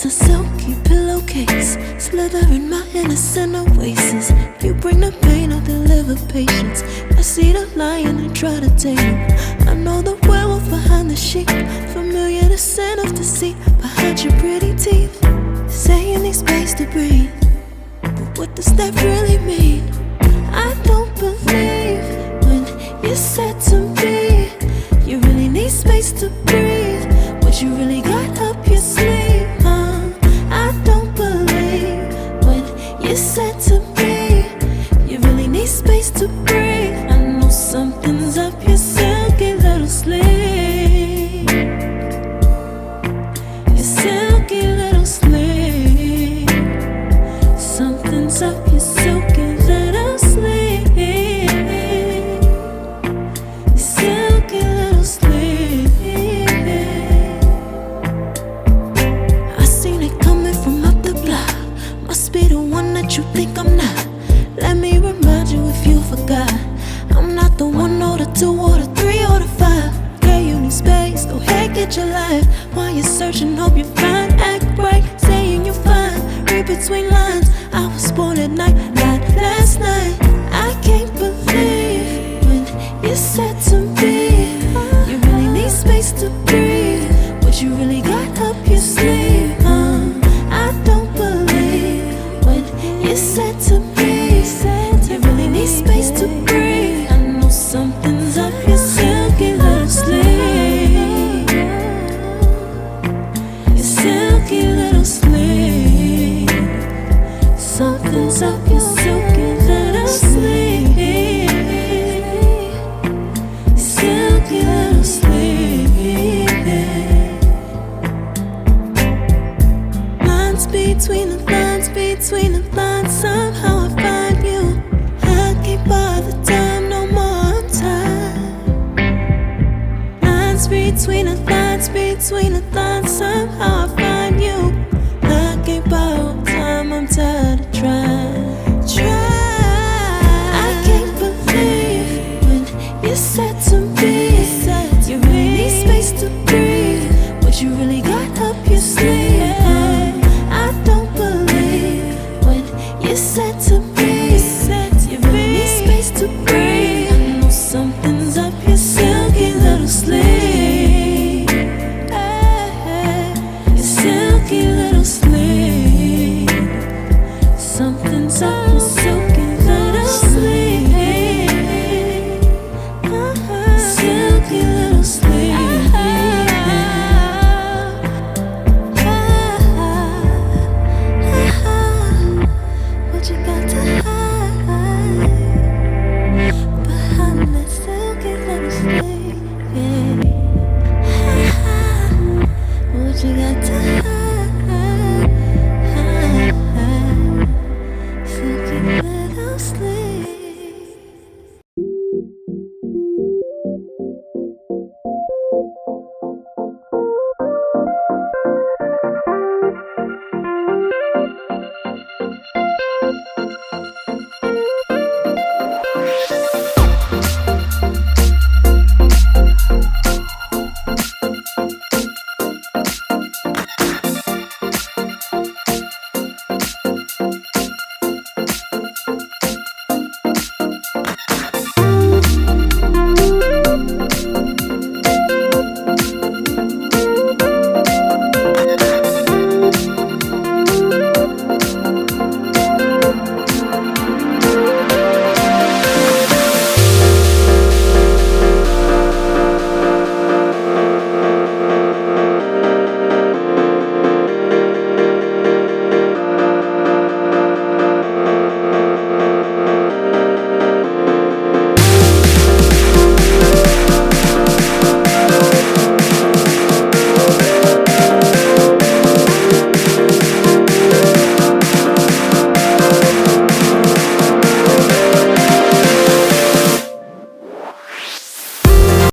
a silky pillowcase, slither in my innocent oasis. You bring the pain, I'll deliver patience. I see the lion and try to tame him. I know the werewolf behind the sheep, familiar the scent of deceit behind your pretty teeth. Say you need space to breathe, but what does that really mean? I don't believe when you said to me you really need space to breathe. What you really got up your sleeve, I don't believe when you said to me you really need space to breathe. I know something's up your silky little sleeve, your silky little sleeve. Something's up your silky little sleeve, your silky little sleeve. I seen it coming from up the block. Must be the one that you think I'm not. Let me remind you if you forgot, I'm not the 1 or the 2 or the 3 or the 5. Girl, you need space, go ahead, get your life. While you're searching, hope you find. Act right, saying you're fine. Read between lines, I was born at night, not last night. I can't believe when you said to me you really need space to breathe. What you really got up your sleeve, I don't believe when you said to me you really need space to breathe. I know something's up your silky little sleeve, your silky little sleeve. Something's up your silky little sleeve, silky little sleeve. Lines between the lines, between the lines, somehow I find you. I can't bother time no more time. Lines between the lines, between the lines, somehow I find you. I can't borrow time, I'm tired of trying. I can't believe when you said to me you really need space to breathe. What you really got up your sleeve, I don't believe when you said to me you really need space to breathe. I know something's up your silky little sleeve, your silky little sleeve. Something's up your silky little sleeve, silky little sleeve. What you got to hide behind that silky little sleeve? What you got to hide?